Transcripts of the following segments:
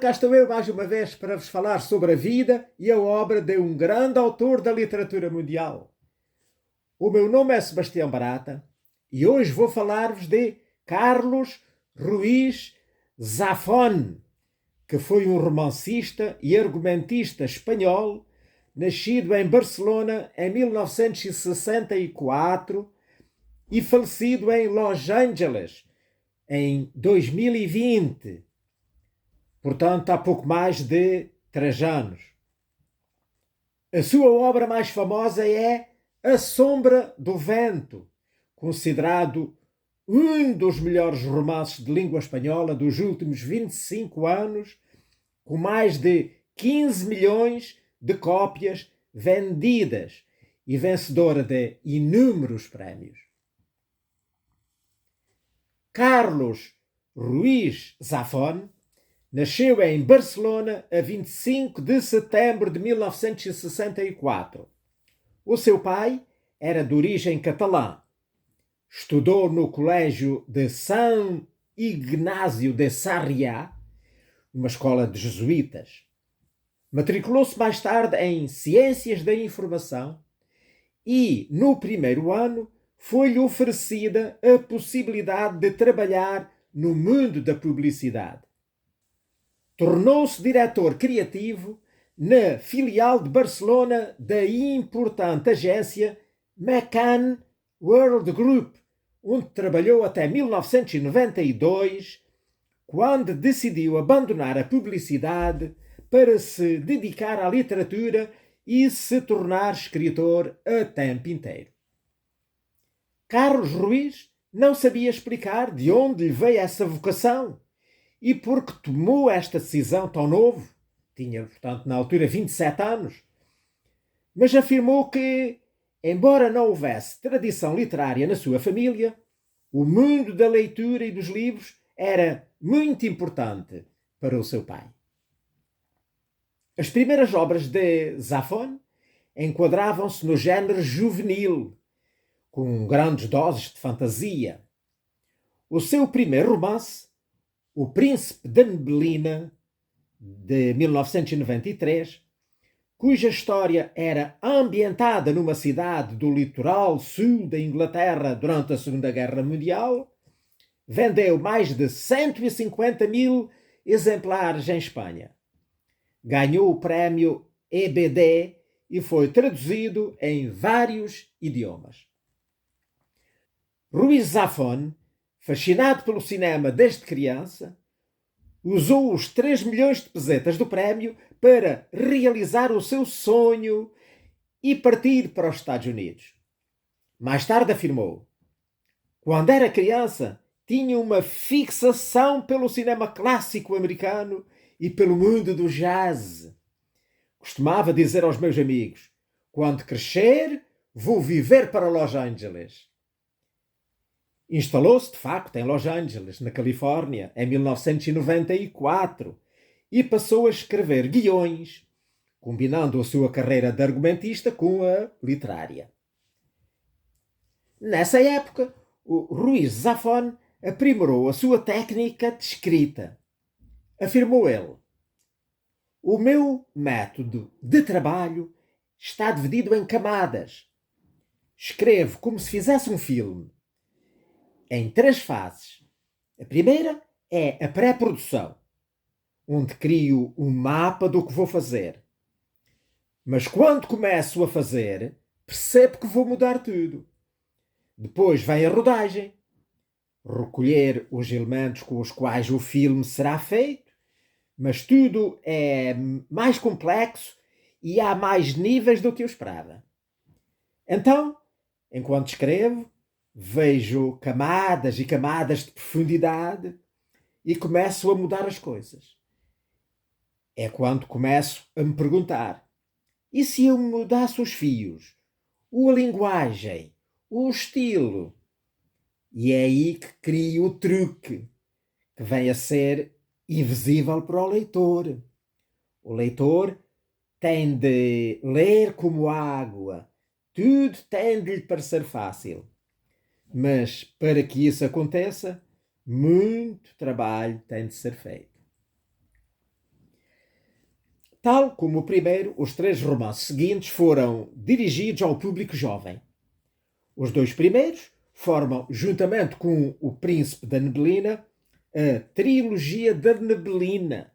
cá estou eu mais uma vez para vos falar sobre a vida e a obra de um grande autor da literatura mundial. O meu nome é Sebastião Barata e hoje vou falar-vos de Carlos Ruiz Zafón, que foi um romancista e argumentista espanhol, nascido em Barcelona em 1964 e falecido em Los Angeles em 2020. Portanto, há pouco mais de 3 anos. A sua obra mais famosa é A Sombra do Vento, considerado um dos melhores romances de língua espanhola dos últimos 25 anos, com mais de 15 milhões de cópias vendidas e vencedora de inúmeros prémios. Carlos Ruiz Zafón nasceu em Barcelona a 25 de setembro de 1964. O seu pai era de origem catalã. Estudou no colégio de São Ignácio de Sarriá, uma escola de jesuítas. Matriculou-se mais tarde em Ciências da Informação e, no primeiro ano, foi-lhe oferecida a possibilidade de trabalhar no mundo da publicidade. Tornou-se diretor criativo na filial de Barcelona da importante agência McCann World Group, onde trabalhou até 1992, quando decidiu abandonar a publicidade para se dedicar à literatura e se tornar escritor a tempo inteiro. Carlos Ruiz não sabia explicar de onde lhe veio essa vocação e por que tomou esta decisão tão novo. Tinha, portanto, na altura 27 anos. Mas afirmou que, embora não houvesse tradição literária na sua família, o mundo da leitura e dos livros era muito importante para o seu pai. As primeiras obras de Zafón enquadravam-se no género juvenil, com grandes doses de fantasia. O seu primeiro romance, O Príncipe de Nebelina, de 1993, cuja história era ambientada numa cidade do litoral sul da Inglaterra durante a Segunda Guerra Mundial, vendeu mais de 150 mil exemplares em Espanha. Ganhou o prémio EBD e foi traduzido em vários idiomas. Ruiz Zafón, fascinado pelo cinema desde criança, usou os 3 milhões de pesetas do prémio para realizar o seu sonho e partir para os Estados Unidos. Mais tarde afirmou: quando era criança, tinha uma fixação pelo cinema clássico americano e pelo mundo do jazz. Costumava dizer aos meus amigos: quando crescer, vou viver para Los Angeles. Instalou-se, de facto, em Los Angeles, na Califórnia, em 1994 e passou a escrever guiões, combinando a sua carreira de argumentista com a literária. Nessa época, o Ruiz Zafón aprimorou a sua técnica de escrita. Afirmou ele: o meu método de trabalho está dividido em camadas. Escrevo como se fizesse um filme, em 3 fases. A primeira é a pré-produção, onde crio um mapa do que vou fazer. Mas quando começo a fazer, percebo que vou mudar tudo. Depois vem a rodagem, recolher os elementos com os quais o filme será feito, mas tudo é mais complexo e há mais níveis do que eu esperava. Então, enquanto escrevo, vejo camadas e camadas de profundidade e começo a mudar as coisas. É quando começo a me perguntar: e se eu mudasse os fios, a linguagem, o estilo? E é aí que crio o truque, que vem a ser invisível para o leitor. O leitor tem de ler como água, tudo tem de lhe parecer fácil. Mas para que isso aconteça, muito trabalho tem de ser feito. Tal como o primeiro, os 3 romances seguintes foram dirigidos ao público jovem. Os 2 primeiros formam, juntamente com O Príncipe da Neblina, a Trilogia da Neblina,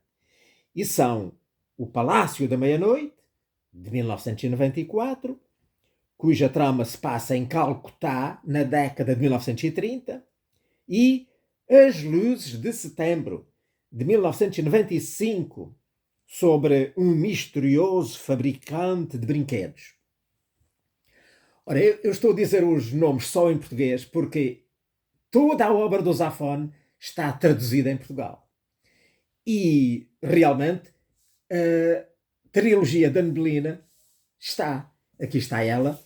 e são O Palácio da Meia-Noite, de 1994, cuja trama se passa em Calcutá, na década de 1930, e As Luzes de Setembro, de 1995, sobre um misterioso fabricante de brinquedos. Ora, eu estou a dizer os nomes só em português porque toda a obra do Zafón está traduzida em Portugal. E, realmente, a trilogia da Neblina está. Aqui está ela,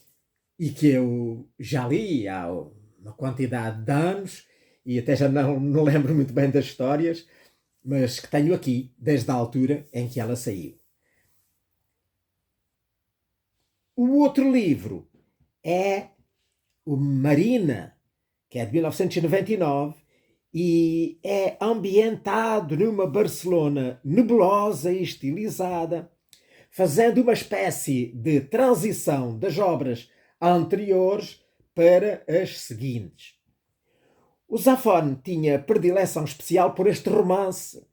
e que eu já li há uma quantidade de anos, e até já não me lembro muito bem das histórias, mas que tenho aqui desde a altura em que ela saiu. O outro livro é o Marina, que é de 1999 e é ambientado numa Barcelona nebulosa e estilizada, fazendo uma espécie de transição das obras anteriores para as seguintes. O Zafón tinha predileção especial por este romance,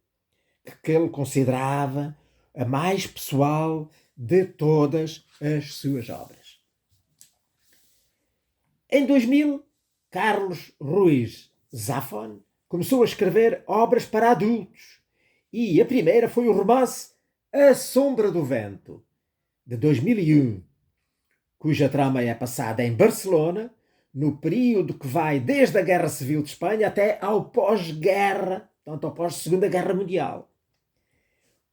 que ele considerava a mais pessoal de todas as suas obras. Em 2000, Carlos Ruiz Zafón começou a escrever obras para adultos, e a primeira foi o romance A Sombra do Vento, de 2001, cuja trama é passada em Barcelona, no período que vai desde a Guerra Civil de Espanha até ao pós-guerra, portanto ao pós-Segunda Guerra Mundial.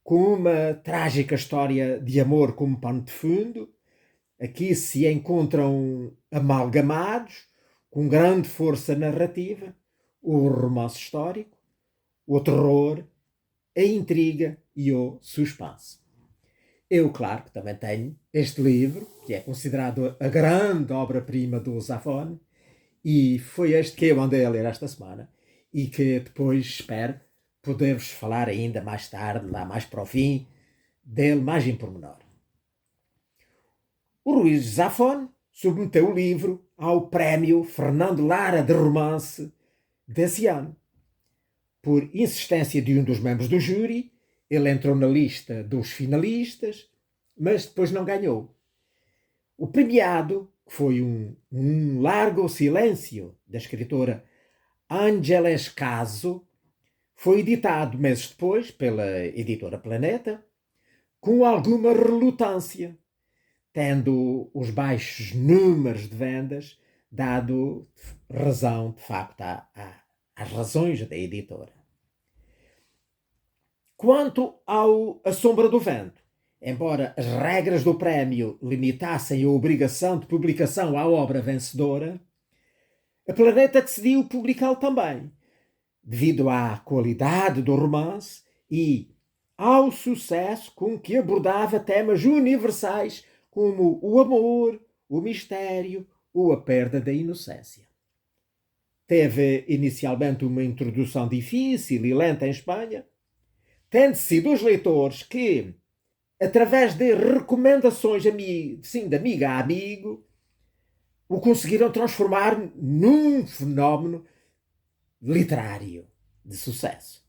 Com uma trágica história de amor como pano de fundo, aqui se encontram amalgamados, com grande força narrativa, o romance histórico, o terror, a intriga e o suspense. Eu, claro, que também tenho este livro, que é considerado a grande obra-prima do Zafón, e foi este que eu andei a ler esta semana, e que depois espero poder-vos falar ainda mais tarde, lá mais para o fim, dele mais em pormenor. O Ruiz Zafón submeteu o livro ao prémio Fernando Lara de Romance desse ano. Por insistência de um dos membros do júri, ele entrou na lista dos finalistas, mas depois não ganhou. O premiado, que foi um Largo Silêncio, da escritora Ángeles Caso, foi editado meses depois pela editora Planeta, com alguma relutância, tendo os baixos números de vendas dado razão, de facto, às razões da editora. Quanto ao A Sombra do Vento, embora as regras do prémio limitassem a obrigação de publicação à obra vencedora, a Planeta decidiu publicá-lo também, devido à qualidade do romance e ao sucesso com que abordava temas universais como o amor, o mistério ou a perda da inocência. Teve inicialmente uma introdução difícil e lenta em Espanha, tendo sido os leitores que, através de recomendações de amiga a amigo, o conseguiram transformar num fenómeno literário de sucesso.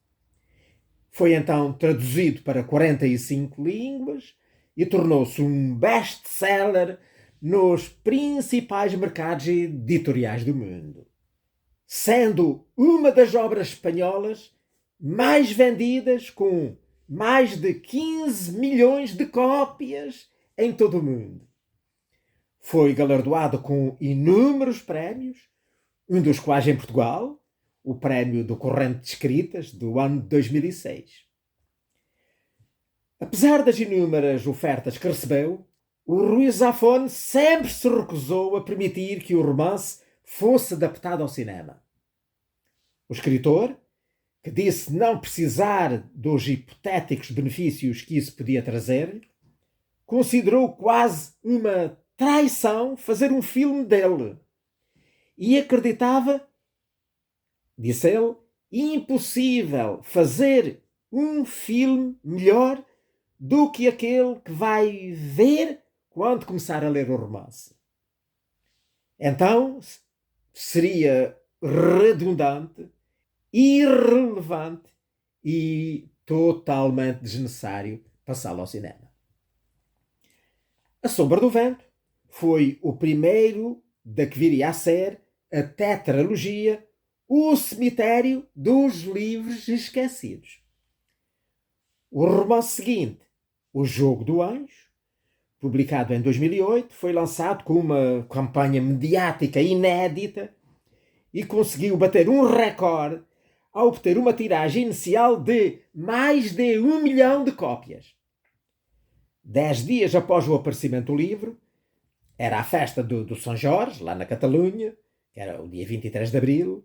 Foi então traduzido para 45 línguas e tornou-se um best-seller nos principais mercados editoriais do mundo, sendo uma das obras espanholas mais vendidas, com mais de 15 milhões de cópias em todo o mundo. Foi galardoado com inúmeros prémios, um dos quais em Portugal, o Prémio do Corrente de Escritas do ano de 2006. Apesar das inúmeras ofertas que recebeu, o Ruiz Zafón sempre se recusou a permitir que o romance fosse adaptado ao cinema. O escritor, que disse não precisar dos hipotéticos benefícios que isso podia trazer, considerou quase uma traição fazer um filme dele e acreditava, disse ele, impossível fazer um filme melhor do que aquele que vai ver quando começar a ler o romance. Então, seria redundante, irrelevante e totalmente desnecessário passá-lo ao cinema. A Sombra do Vento foi o primeiro da que viria a ser a tetralogia O Cemitério dos Livros Esquecidos. O romance seguinte, O Jogo do Anjo, publicado em 2008, foi lançado com uma campanha mediática inédita e conseguiu bater um recorde ao obter uma tiragem inicial de mais de 1 milhão de cópias. 10 dias após o aparecimento do livro, era a festa do São Jorge, lá na Catalunha, que era o dia 23 de abril,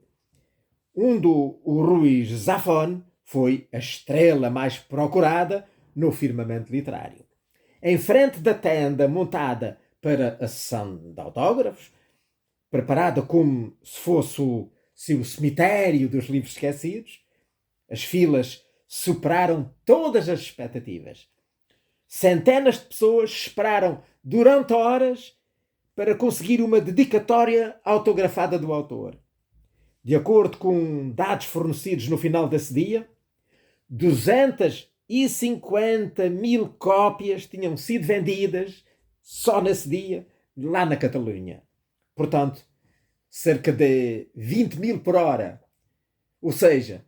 onde o Ruiz Zafón foi a estrela mais procurada no firmamento literário. Em frente da tenda montada para a sessão de autógrafos, preparada como se fosse o cemitério dos livros esquecidos, as filas superaram todas as expectativas. Centenas de pessoas esperaram durante horas para conseguir uma dedicatória autografada do autor. De acordo com dados fornecidos no final desse dia, 250 mil cópias tinham sido vendidas só nesse dia, lá na Catalunha. Portanto, cerca de 20 mil por hora. Ou seja,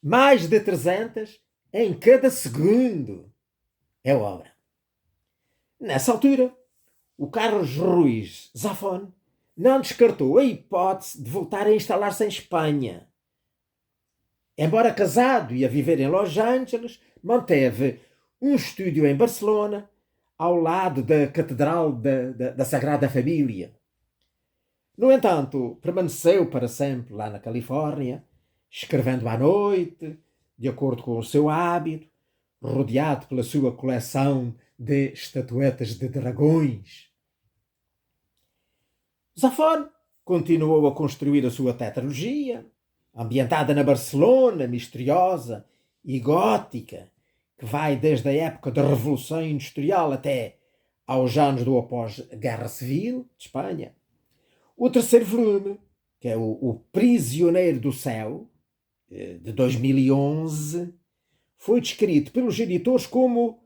mais de 300 em cada segundo. É obra. Nessa altura, o Carlos Ruiz Zafón não descartou a hipótese de voltar a instalar-se em Espanha. Embora casado e a viver em Los Angeles, manteve um estúdio em Barcelona, ao lado da Catedral da Sagrada Família. No entanto, permaneceu para sempre lá na Califórnia, escrevendo à noite, de acordo com o seu hábito, rodeado pela sua coleção de estatuetas de dragões. Zafón continuou a construir a sua tetralogia, ambientada na Barcelona misteriosa e gótica, que vai desde a época da Revolução Industrial até aos anos do após-Guerra Civil de Espanha. O terceiro volume, que é o Prisioneiro do Céu, de 2011, foi descrito pelos editores como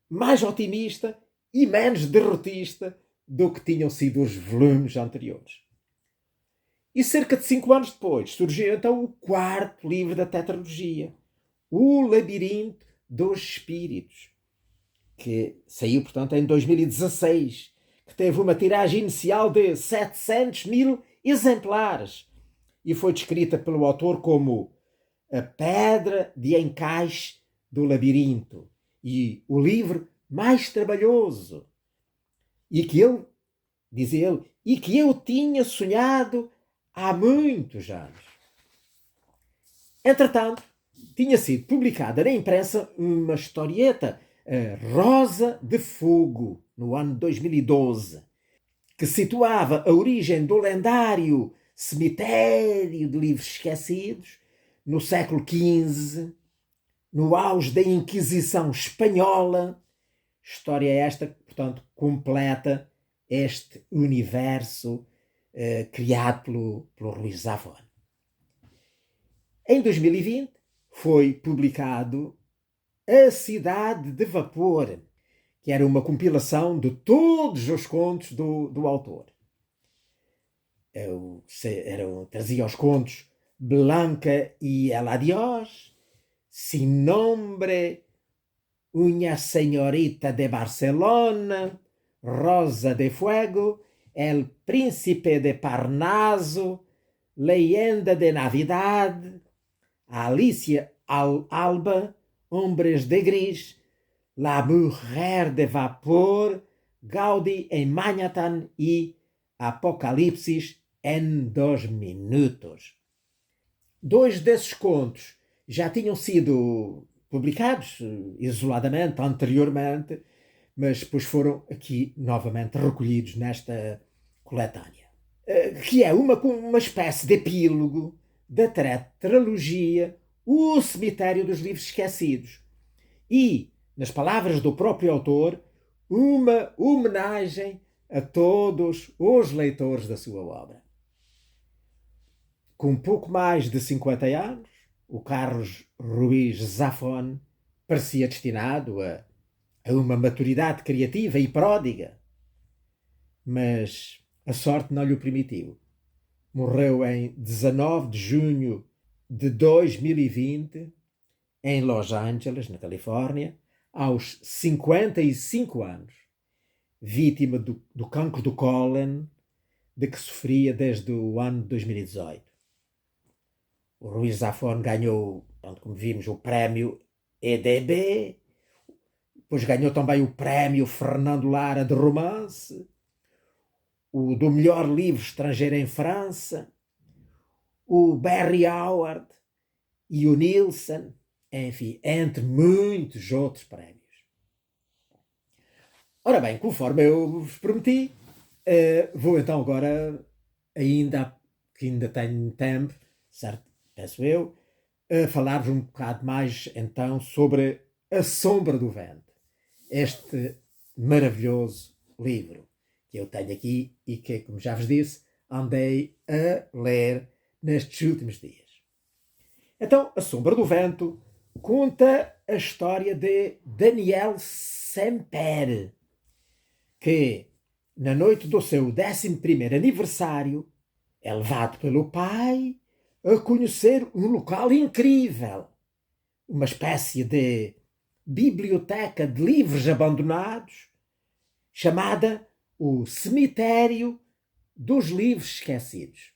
mais otimista e menos derrotista do que tinham sido os volumes anteriores. E cerca de 5 anos depois surgiu então o quarto livro da tetralogia, O Labirinto dos Espíritos, que saiu, portanto, em 2016, que teve uma tiragem inicial de 700 mil exemplares e foi descrita pelo autor como a pedra de encaixe do labirinto e o livro mais trabalhoso. E que ele, dizia ele, e que eu tinha sonhado há muitos anos. Entretanto, tinha sido publicada na imprensa uma historieta, Rosa de Fogo, no ano 2012, que situava a origem do lendário cemitério de livros esquecidos no século XV, no auge da Inquisição Espanhola. História esta que, portanto, completa este universo criado pelo Ruiz Zafón. Em 2020 foi publicado A Cidade de Vapor, que era uma compilação de todos os contos do autor. Trazia os contos Blanca y el Adiós, Sin Nombre, Una Señorita de Barcelona, Rosa de Fuego, El Príncipe de Parnaso, Leyenda de Navidad, Alicia al Alba, Hombres de Gris, La Mujer de Vapor, Gaudí en Manhattan e Apocalipsis em 2 minutos. 2 desses contos já tinham sido publicados isoladamente, anteriormente, mas depois foram aqui novamente recolhidos nesta coletânea, que é uma espécie de epílogo da tetralogia O Cemitério dos Livros Esquecidos. E nas palavras do próprio autor, uma homenagem a todos os leitores da sua obra. Com pouco mais de 50 anos, o Carlos Ruiz Zafón parecia destinado a uma maturidade criativa e pródiga. Mas a sorte não lhe o permitiu. Morreu em 19 de junho de 2020, em Los Angeles, na Califórnia, aos 55 anos, vítima do cancro do cólon, de que sofria desde o ano de 2018. O Ruiz Zafón ganhou, como vimos, o prémio EDB, depois ganhou também o prémio Fernando Lara de romance, o do melhor livro estrangeiro em França, o Barry Howard e o Nielsen, enfim, entre muitos outros prémios. Ora bem, conforme eu vos prometi, vou então agora, que ainda tenho tempo, certo? Penso eu, falar-vos um bocado mais então sobre A Sombra do Vento, este maravilhoso livro que eu tenho aqui e que, como já vos disse, andei a ler nestes últimos dias. Então, A Sombra do Vento conta a história de Daniel Semper, que, na noite do seu 11º aniversário, é levado pelo pai a conhecer um local incrível, uma espécie de biblioteca de livros abandonados, chamada o Cemitério dos Livros Esquecidos.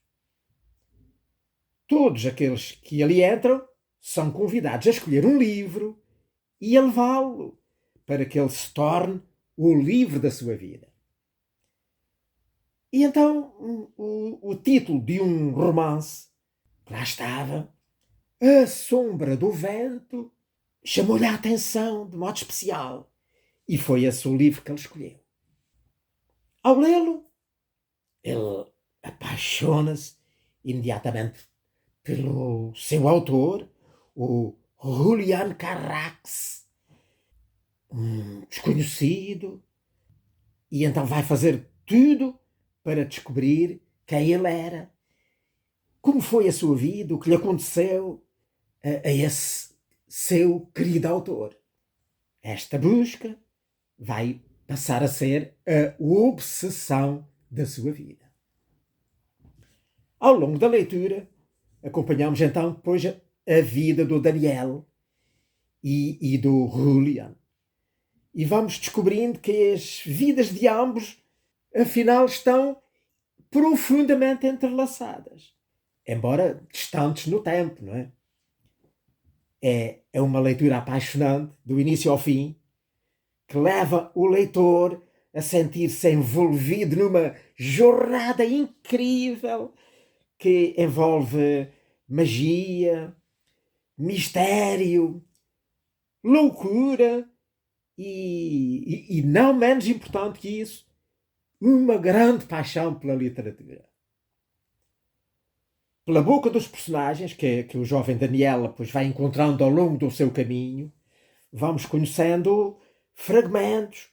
Todos aqueles que ali entram são convidados a escolher um livro e a levá-lo para que ele se torne o livro da sua vida. E então o título de um romance que lá estava, A Sombra do Vento, chamou-lhe a atenção de modo especial e foi esse o livro que ele escolheu. Ao lê-lo, ele apaixona-se imediatamente pelo seu autor, o Julian Carax, um desconhecido, e então vai fazer tudo para descobrir quem ele era, como foi a sua vida, o que lhe aconteceu a esse seu querido autor. Esta busca vai passar a ser a obsessão da sua vida. Ao longo da leitura, acompanhamos então depois a vida do Daniel e do Julian. E vamos descobrindo que as vidas de ambos, afinal, estão profundamente entrelaçadas. Embora distantes no tempo, não é? É uma leitura apaixonante, do início ao fim, que leva o leitor a sentir-se envolvido numa jornada incrível que envolve magia, mistério, loucura e não menos importante que isso, uma grande paixão pela literatura. Pela boca dos personagens que o jovem Daniel depois vai encontrando ao longo do seu caminho, vamos conhecendo fragmentos,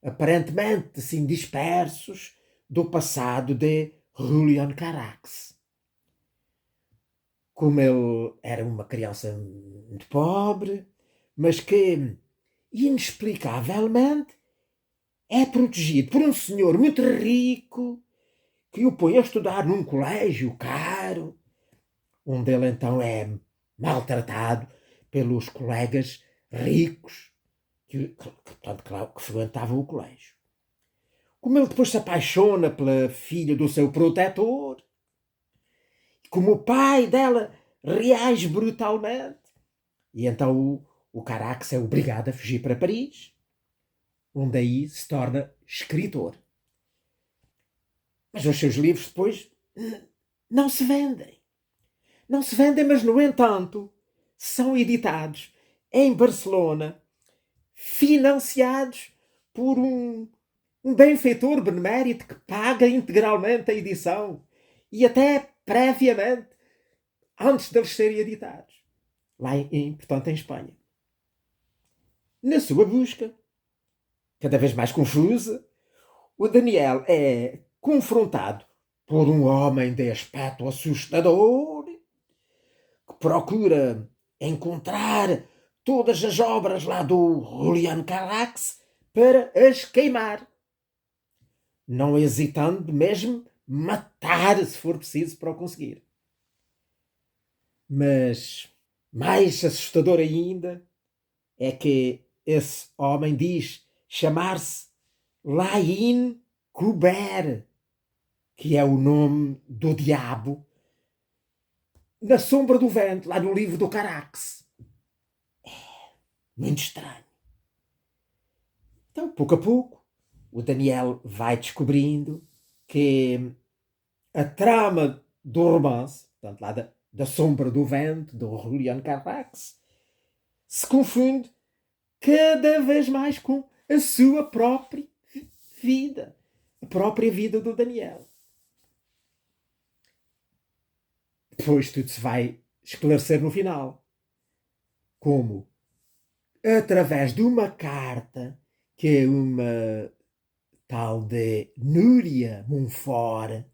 aparentemente assim dispersos, do passado de Julian Carax. Como ele era uma criança muito pobre, mas que, inexplicavelmente, é protegido por um senhor muito rico que o põe a estudar num colégio caro, onde ele então é maltratado pelos colegas ricos que frequentavam o colégio. Como ele depois se apaixona pela filha do seu protetor, como o pai dela reage brutalmente, e então o Carax é obrigado a fugir para Paris, onde aí se torna escritor. Mas os seus livros depois não se vendem. Não se vendem, mas no entanto são editados em Barcelona, financiados por um benfeitor benemérito que paga integralmente a edição e até previamente, antes deles serem editados, lá portanto, em Espanha. Na sua busca, cada vez mais confusa, o Daniel é confrontado por um homem de aspecto assustador que procura encontrar todas as obras lá do Julian Carax para as queimar, não hesitando mesmo matar se for preciso para o conseguir. Mas mais assustador ainda é que esse homem diz chamar-se Lain Kuber, que é o nome do diabo, na sombra do vento, lá no livro do Carax. Muito estranho. Então, pouco a pouco, o Daniel vai descobrindo que a trama do romance, portanto, lá da sombra do vento, do Julian Carax, se confunde cada vez mais com a sua própria vida. A própria vida do Daniel. Depois tudo se vai esclarecer no final. Como? Através de uma carta que é uma tal de Núria Monfort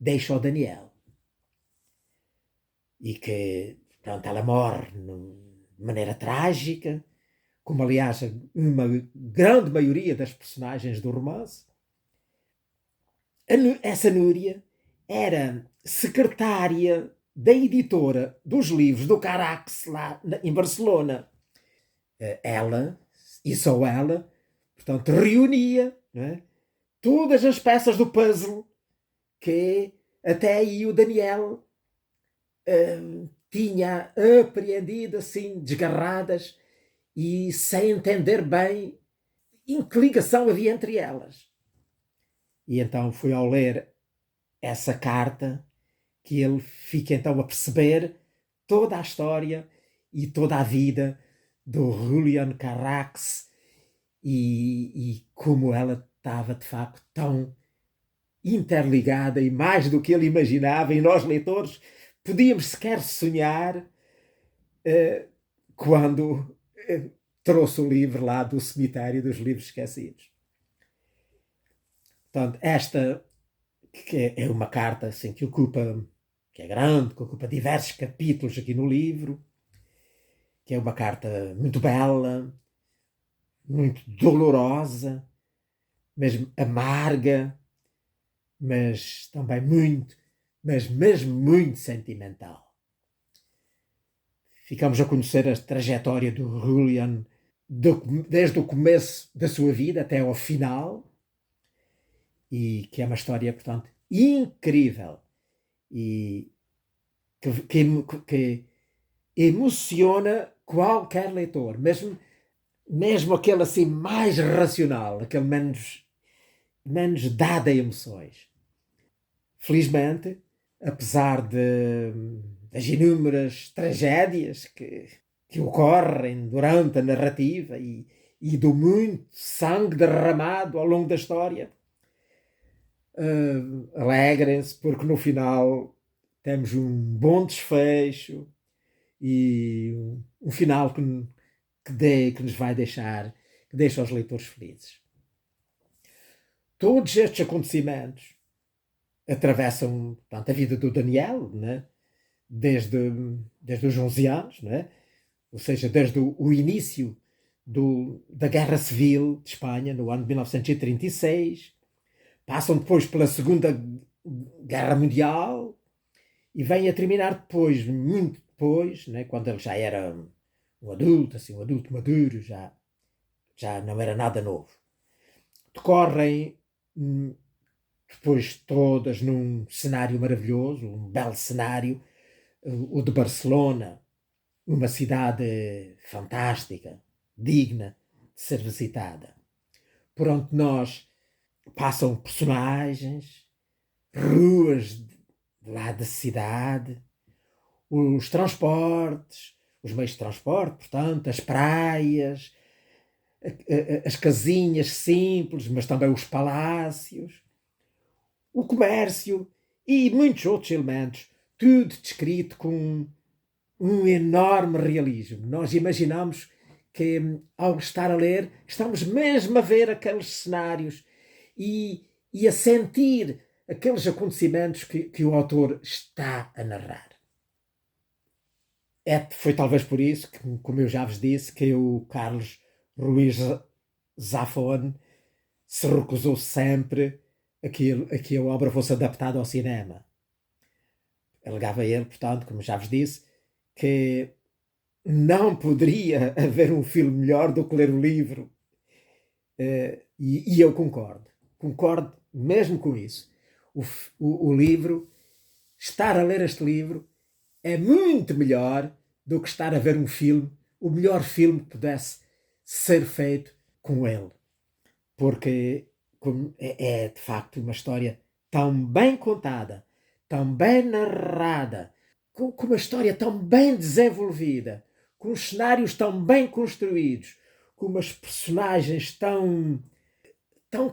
deixa ao Daniel. E que, pronto, ela morre de maneira trágica, como aliás uma grande maioria das personagens do romance. Essa Núria era secretária da editora dos livros do Carax lá em Barcelona. Ela, e só ela, portanto, reunia, não é, todas as peças do puzzle que até aí o Daniel tinha apreendido assim, desgarradas e sem entender bem em que ligação havia entre elas. E então foi ao ler essa carta que ele fica então a perceber toda a história e toda a vida do Julian Carax e como ela estava de facto tão interligada e mais do que ele imaginava, e nós leitores podíamos sequer sonhar quando trouxe o livro lá do cemitério dos livros esquecidos. Portanto, esta que é uma carta assim, que é grande, que ocupa diversos capítulos aqui no livro, que é uma carta muito bela, muito dolorosa, mesmo amarga, mas também mas mesmo muito sentimental. Ficamos a conhecer a trajetória do Julian desde o começo da sua vida até ao final, e que é uma história, portanto, incrível e que emociona qualquer leitor, mesmo aquele assim mais racional, aquele menos dado a emoções. Felizmente, apesar das inúmeras tragédias que ocorrem durante a narrativa e do muito sangue derramado ao longo da história, alegrem-se porque no final temos um bom desfecho e um final que nos vai deixar, que deixa os leitores felizes. Todos estes acontecimentos atravessam, portanto, a vida do Daniel, né? desde os 11 anos, né? Ou seja, desde o início da Guerra Civil de Espanha, no ano de 1936, passam depois pela Segunda Guerra Mundial e vêm a terminar depois, muito depois, né? Quando ele já era um adulto, assim, um adulto maduro, já não era nada novo. Decorrem depois todas num cenário maravilhoso, um belo cenário, o de Barcelona, uma cidade fantástica, digna de ser visitada, por onde nós passam personagens, ruas lá da cidade, os transportes, os meios de transporte, portanto, as praias, as casinhas simples, mas também os palácios, o comércio e muitos outros elementos, tudo descrito com um enorme realismo. Nós imaginamos que ao estar a ler, estamos mesmo a ver aqueles cenários e a sentir aqueles acontecimentos que o autor está a narrar. Foi talvez por isso que, como eu já vos disse, que o Carlos Ruiz Zafón se recusou sempre a que a obra fosse adaptada ao cinema. Alegava ele, portanto, como já vos disse, que não poderia haver um filme melhor do que ler o livro. E eu concordo mesmo com isso. O livro, estar a ler este livro, é muito melhor do que estar a ver um filme, o melhor filme que pudesse ser feito com ele. Porque é de facto uma história tão bem contada, tão bem narrada, com uma história tão bem desenvolvida, com os cenários tão bem construídos, com umas personagens tão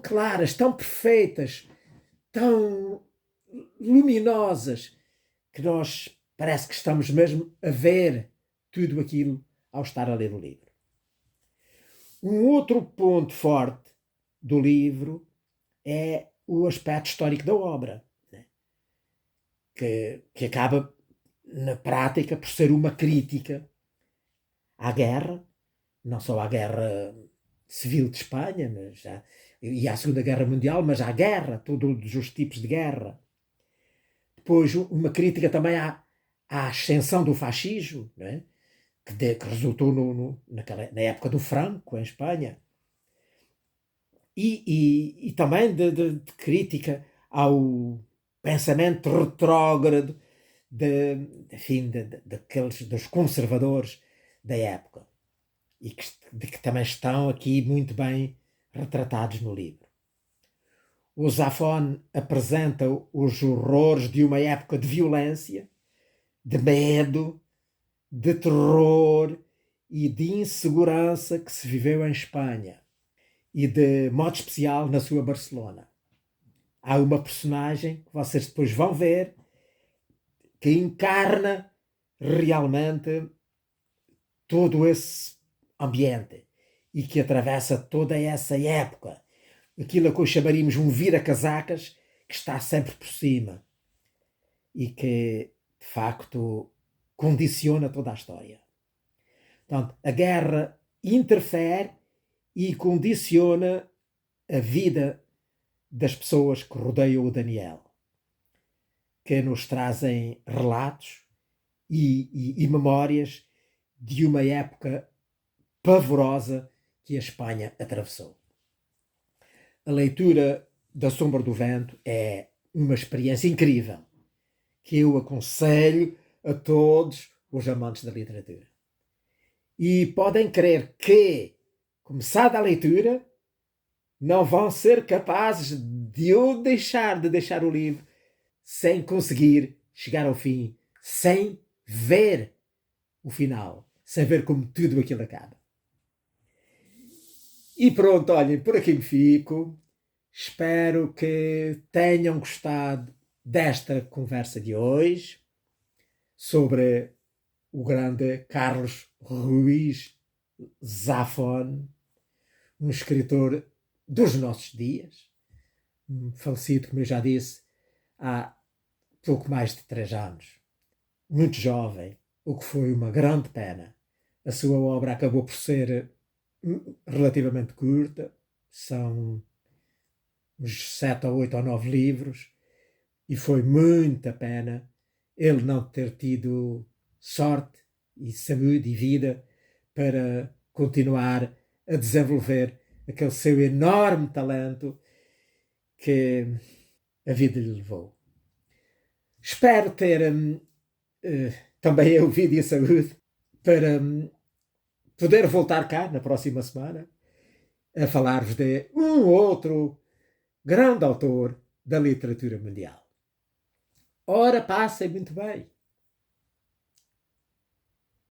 claras, tão perfeitas, tão luminosas, que nós parece que estamos mesmo a ver tudo aquilo ao estar a ler o livro. Um outro ponto forte do livro é o aspecto histórico da obra, né? que acaba, na prática, por ser uma crítica à guerra, não só à guerra civil de Espanha, e à Segunda Guerra Mundial, mas à guerra, todos os tipos de guerra. Depois, uma crítica também à ascensão do fascismo, né? que resultou na época do Franco, em Espanha. E também de crítica ao pensamento retrógrado dos conservadores da época, e que também estão aqui muito bem retratados no livro. O Zafón apresenta os horrores de uma época de violência, de medo, de terror e de insegurança que se viveu em Espanha, e de modo especial na sua Barcelona. Há uma personagem que vocês depois vão ver que encarna realmente todo esse ambiente e que atravessa toda essa época. Aquilo que hoje chamaríamos um vira-casacas, que está sempre por cima e que, de facto, condiciona toda a história. Portanto, a guerra interfere e condiciona a vida das pessoas que rodeiam o Daniel, que nos trazem relatos e memórias de uma época pavorosa que a Espanha atravessou. A leitura da Sombra do Vento é uma experiência incrível que eu aconselho a todos os amantes da literatura. E podem crer que, começada a leitura, não vão ser capazes de deixar o livro sem conseguir chegar ao fim, sem ver o final, sem ver como tudo aquilo acaba. E pronto, olhem, por aqui me fico. Espero que tenham gostado desta conversa de hoje sobre o grande Carlos Ruiz Zafón, um escritor dos nossos dias, falecido, como eu já disse, há pouco mais de 3 anos. Muito jovem, o que foi uma grande pena. A sua obra acabou por ser relativamente curta, são uns 7 ou 8 ou 9 livros, e foi muita pena ele não ter tido sorte e saúde e vida para continuar a desenvolver aquele seu enorme talento que a vida lhe levou. Espero ter também eu vida e a saúde para poder voltar cá na próxima semana a falar-vos de um outro grande autor da literatura mundial. Ora, passem muito bem.